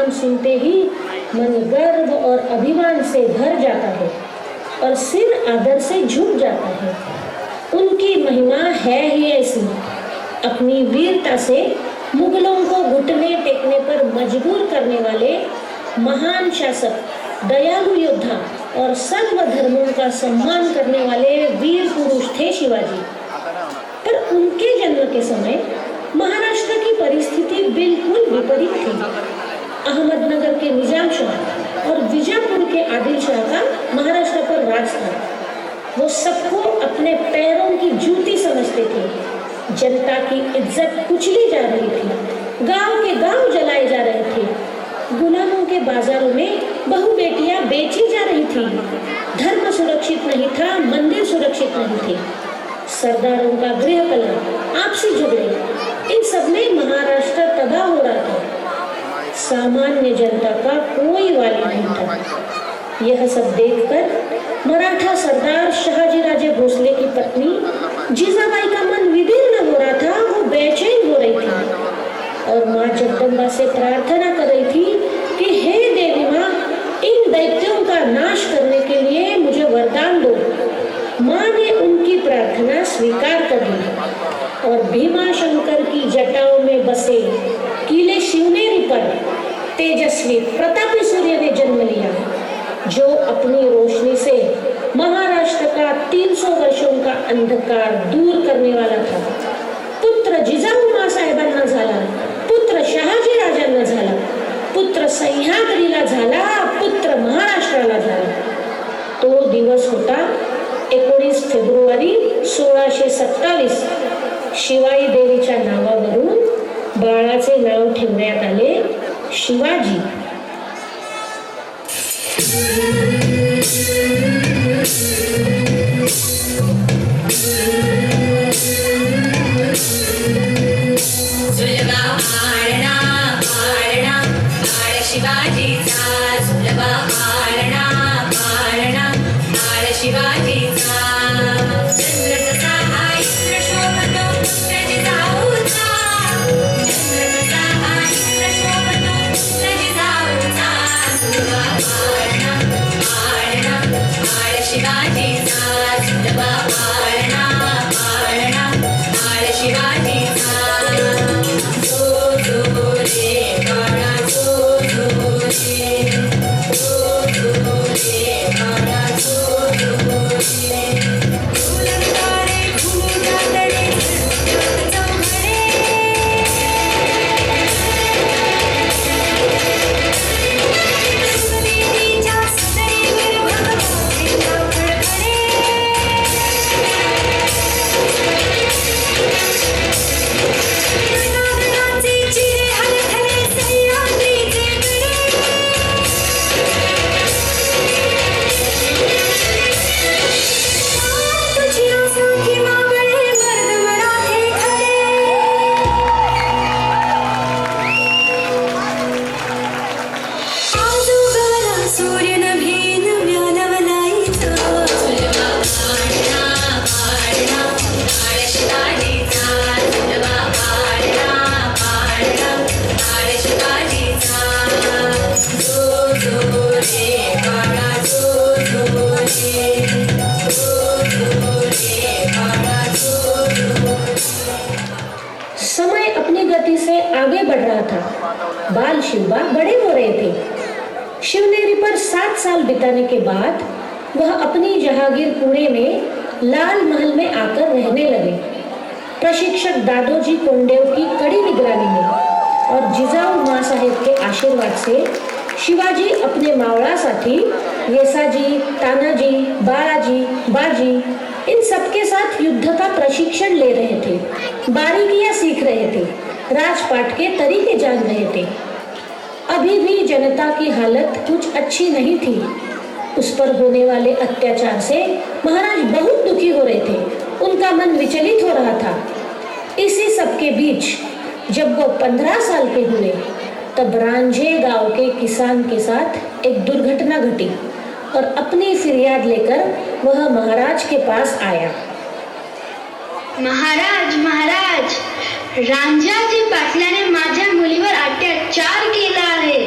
नाम सुनते ही मन गर्व और अभिमान से भर जाता है और सिर आदर से झुक जाता है। उनकी महिमा है ही ऐसी। अपनी वीरता से मुगलों को घुटने टेकने पर मजबूर करने वाले महान शासक, दयालु योद्धा और सर्व धर्मों का सम्मान करने वाले वीर पुरुष थे शिवाजी। पर उनके जन्म के समय महाराष्ट्र की परिस्थिति बिल्कुल विपरीत थी। अहमदनगर के निजाम शाह और विजापुर के आदिल शाह का महाराष्ट्र पर राज था। वो सबको अपने पैरों की जूती समझते थे। जनता की इज्जत कुचली जा रही थी। गांव के गांव जलाए जा रहे थे। गुलामों के बाजारों में बहु बेटियां बेची जा रही थी। धर्म सुरक्षित नहीं था, मंदिर सुरक्षित नहीं थे। सरदारों का गृह कलह, आपसी झगड़े, इन सब में महाराष्ट्र तबाह हो रहा था। सामान्य जनता का कोई वाली नहीं था। यह सब देखकर मराठा सरदार शहाजी राजे भोसले की पत्नी जीजाबाई का मन विदीर्ण हो रहा था। वो बेचैन हो रही थी और माँ जगदम्बा से प्रार्थना कर रही थी कि हे देवी माँ, इन दैत्यों का नाश करने के लिए मुझे वरदान दो। माँ ने उनकी प्रार्थना स्वीकार कर ली और भीमाशंकर की जटाओं में बसे किले शिवनेरी पर तेजस्वी प्रतापी सूर्य ने जन्म लिया, जो अपनी रोशनी से महाराष्ट्र का 300 वर्षों का अंधकार दूर करने वाला था। पुत्र जिजाऊ माँसाहेबांना झाला, पुत्र शहाजी राजांना झाला, पुत्र सह्याद्रीला झाला, पुत्र महाराष्ट्राला झाला। तो दिवस होता 19 फेब्रुवारी 1627। शिवाई देवीच्या नावावरून बाळाचे नाव ठेवण्यात आले शिवाजी। समय अपनी गति से आगे बढ़ रहा था। बाल शिवबाग बड़े हो रहे थे। शिवनेरी पर 7 साल बिताने के बाद वह अपनी जहांगीर पुणे में लाल महल में आकर रहने लगे। प्रशिक्षक दादोजी कोंडेव की कड़ी निगरानी में और जिजाऊ माँ साहेब के आशीर्वाद से शिवाजी अपने मावळासाठी येसाजी, तानाजी, बाळाजी, बाजी इन सबके साथ युद्ध का प्रशिक्षण ले रहे थे, बारीकियां सीख रहे थे, राजपाट के तरीके जान रहे थे। अभी भी जनता की हालत कुछ अच्छी नहीं थी। उस पर होने वाले अत्याचार से महाराज बहुत दुखी हो रहे थे। उनका मन विचलित हो रहा था। इसी सब के बीच जब वो 15 साल के हुए तब रांझे गांव के किसान के साथ एक दुर्घटना घटी और अपनी फिरियाद लेकर वह महाराज के पास आया। महाराज, महाराज, रांझाजी पाटलाने माझ्या मुलीवर अत्याचार केला आहे।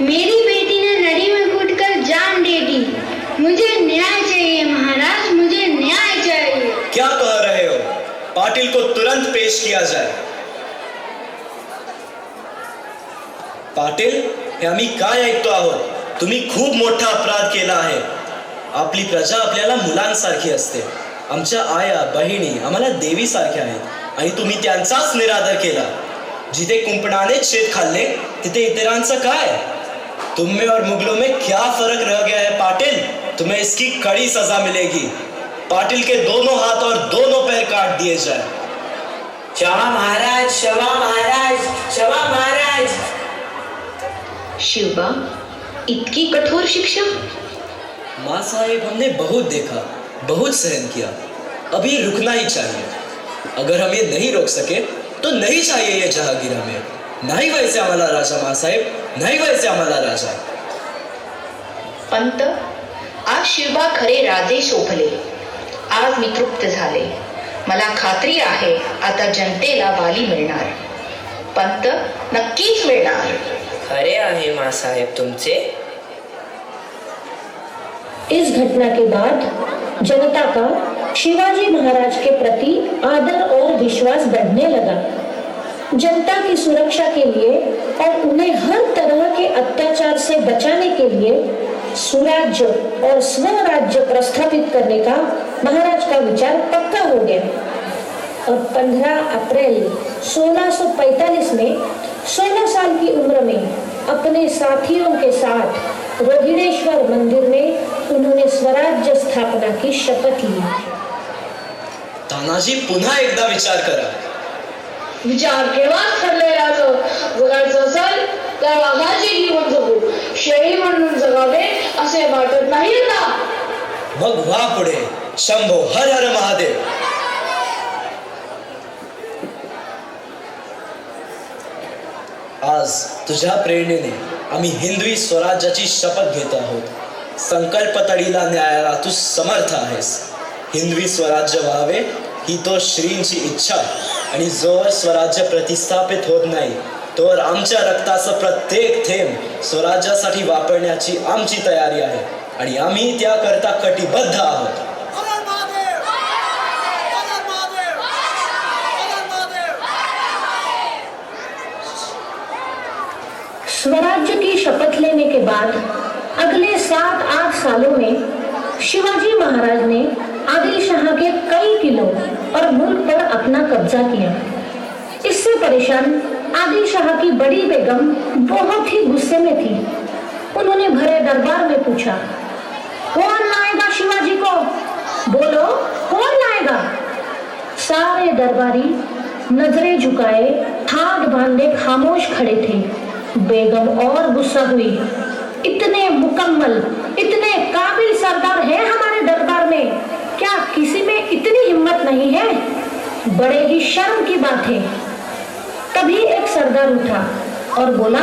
मेरी बेटी ने नदी में कूदकर जान दे दी। मुझे न्याय चाहिए महाराज, मुझे न्याय चाहिए। क्या कह रहे हो? पाटिल को तुरंत पेश किया जाए। पाटील, हे आम्ही काय ऐकतो आहोत? तुम्ही खूप मोठा अपराध केला आहे। आपली प्रजा आपल्याला मुलांसारखी असते। आमच्या आया बहिणी आम्हाला देवीसारख्या आहेत आणि तुम्ही त्यांचाच निरादर केला। जिथे कुंपणाने शेत खाल्ले तिथे इतरांचं काय? तुम में और मुगलों में क्या फर्क रह गया है पाटिल? तुम्हें इसकी कड़ी सजा मिलेगी। पाटिल के दोनों हाथ और दोनों पैर काट दिए जाए। क्षमा महाराज, क्षमा महाराज, क्षमा महाराज। शिवबा, इतकी कठोर शिक्षा? माँ साहेब, हमने बहुत देखा, बहुत सहन किया, अभी रुकना ही चाहिए। अगर हम ये नहीं रोक सके तो नहीं चाहिए ये जहांगीर हमें। नहीं व्हायचे आम्हाला राजा माँ साहेब, नहीं व्हायचे आम्हाला राजा। पंत, आज शिवबा खरे राजे शोभले। आज मी तृप्त झाले। मला खात्री आहे आता जनतेला वाली मिळणार। पंत, नक्कीच मिळणार। खरे आहे माँ साहेब तुमचे। इस घटना के बाद जनता का शिवाजी महाराज के प्रति आदर और विश्वास बढ़ने लगा। जनता की सुरक्षा के लिए और उन्हें हर तरह के अत्याचार से बचाने के लिए सुराज्य और स्वराज्य प्रस्थापित करने का महाराज का विचार पक्का हो गया और 15 अप्रैल 1645 में 16 साल की उम्र में अपने साथियों के साथ रोहिणेश्वर मंदिर में उन्होंने स्वराज्य स्थापना की शपथ ली। तानाजी, पुन्हा एकदा विचार करा। विचार केव्हाच ठरलेलाचं जगायचं असेल तर वाघाचे जीवन जगू, शेळी म्हणून जगावे असे वाटत नाही ना? मग व्हा पुढे। शंभो हर हर महादेव। आज तुझ्या प्रेरणेने आम्ही हिंदवी स्वराज्याची शपथ घेत आहोत। संकल्प तडीला न्यायाला तू समर्थ आहेस। हिंदवी स्वराज्य व्हावे ही तो श्रींची इच्छा आणि जोवर स्वराज्य प्रतिस्थापित होत नाही तोवर आमच्या रक्ताचं प्रत्येक थेंब स्वराज्यासाठी वापरण्याची आमची तयारी आहे आणि आम्ही त्याकरता कटिबद्ध आहोत। स्वराज्य की शपथ लेने के बाद अगले 7-8 सालों में शिवाजी महाराज ने आदिल शाह के कई किलों और मुल्क पर अपना कब्जा किया। इससे परेशान आदिल शाह की बड़ी बेगम बहुत ही गुस्से में थी। उन्होंने भरे दरबार में पूछा, कौन लाएगा शिवाजी को? बोलो, कौन लाएगा? सारे दरबारी नजरें झुकाए हाथ बांधे खामोश खड़े थे। बेगम और गुस्सा हुई। इतने मुकम्मल, इतने काबिल सरदार हैं हमारे दरबार में, क्या किसी में इतनी हिम्मत नहीं है? बड़े ही शर्म की बात है। तभी एक सरदार उठा और बोला,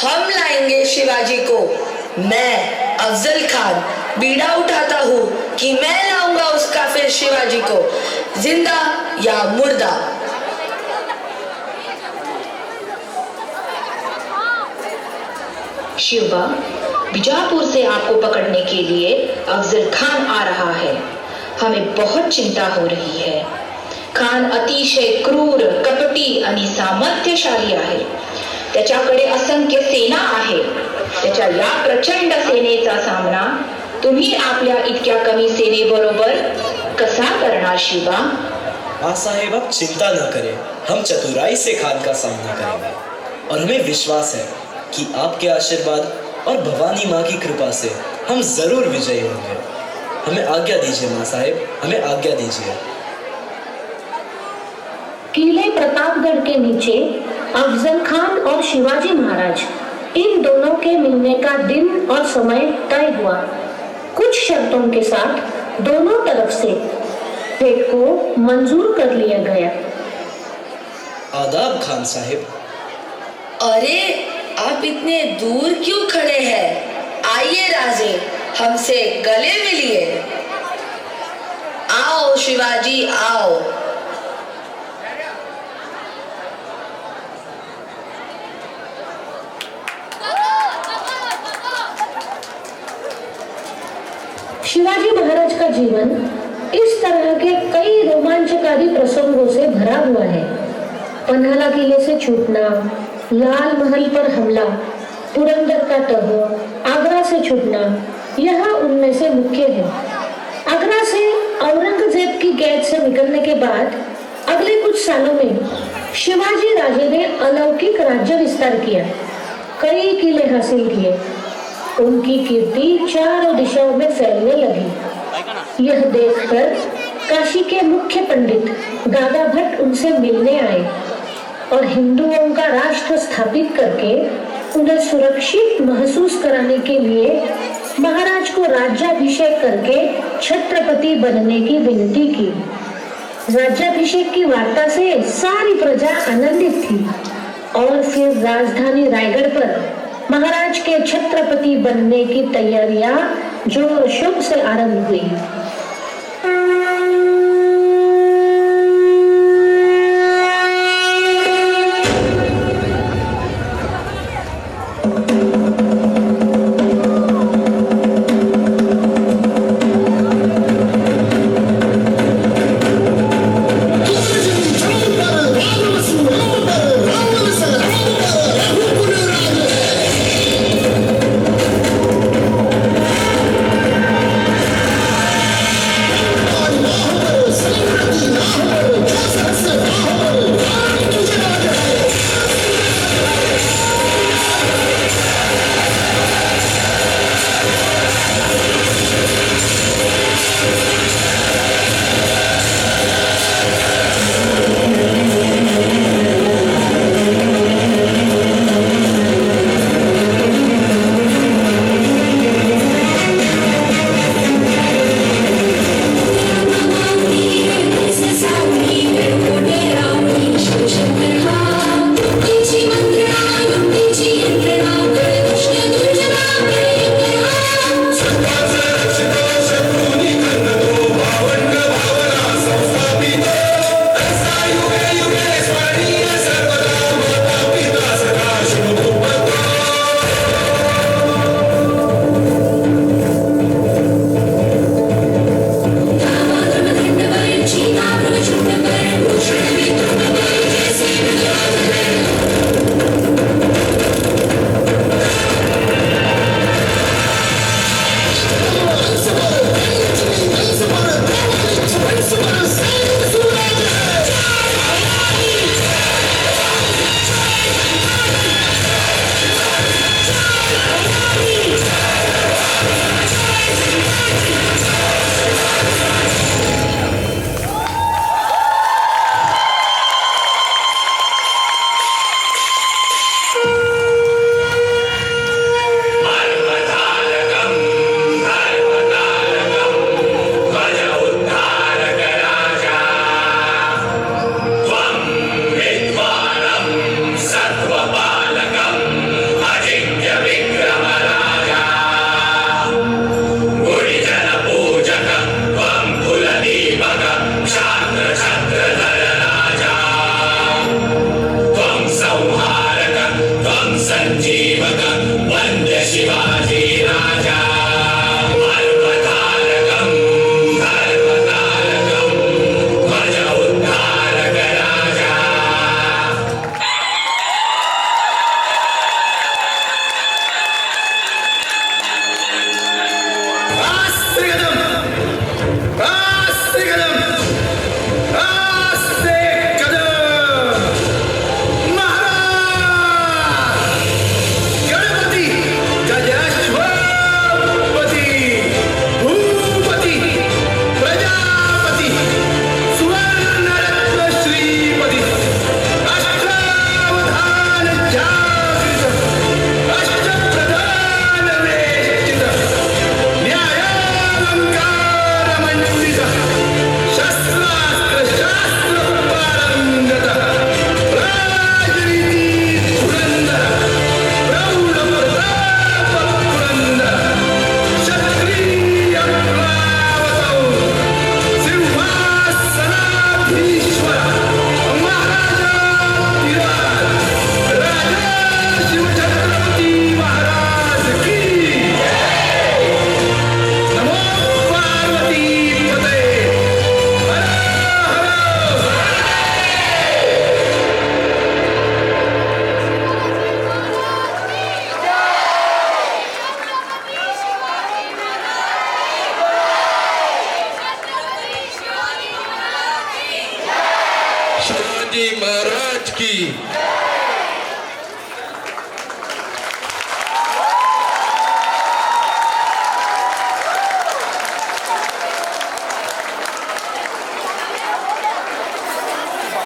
हम लाएंगे शिवाजी को। मैं अफजल खान बीड़ा उठाता हूँ कि मैं लाऊंगा उस काफिर शिवाजी को, जिंदा या मुर्दा। शिवबा, बीजापुर से आपको पकड़ने के लिए अफजल खान आ रहा है। हमें बहुत चिंता हो रही है। खान अतिशय क्रूर, कपटी आणि सामर्थ्यशाली आहे। त्याच्याकडे असंख्य सेना आहे। त्याच्या या प्रचंड सेनेचा सामना तुम्ही आपल्या इतक्या कमी सेनेबरोबर कसा करणार शिवबा? माँ साहेब, आप चिंता न करें, हम चतुराई से खान का सामना करेंगे और हमें विश्वास है कि आपके आशीर्वाद और भवानी माँ की कृपा से हम जरूर विजयी होंगे। हमें आज्ञा दीजिए माँ साहेब, हमें आज्ञा दीजिए। किले प्रतापगढ़ के नीचे अफजल खान और शिवाजी महाराज, इन दोनों के मिलने का दिन और समय तय हुआ। कुछ शर्तों के साथ दोनों तरफ से भेंट को मंजूर कर लिया गया। आदाब खान साहिब। अरे, आप इतने दूर क्यों खड़े हैं? आइए राजे, हमसे गले आओ शिवाजी आओ। शिवाजी महाराज का जीवन इस तरह के कई रोमांचकारी प्रसंगों से भरा हुआ है। पन्हाला किले से छूटना, लाल महल पर हमला, पुरंदर का तह, आगरा से छूटना, यह उनमें से मुख्य है। आगरा से औरंगजेब की कैद से निकलने के बाद अगले कुछ सालों में शिवाजी राजे ने अलौकिक राज्य विस्तार किया, कई किले हासिल किए। उनकी कीर्ति चारों दिशाओं में फैलने लगी। यह देखकर काशी के मुख्य पंडित गागा भट्ट उनसे मिलने आए और हिंदुओं का राष्ट्र स्थापित करके उन्हें सुरक्षित महसूस कराने के लिए महाराज को राज्याभिषेक करके छत्रपति बनने की विनती की। राज्याभिषेक की वार्ता से सारी प्रजा आनंदित थी और फिर राजधानी रायगढ़ पर महाराज के छत्रपति बनने की तैयारियां जोर शोर से आरंभ हुई।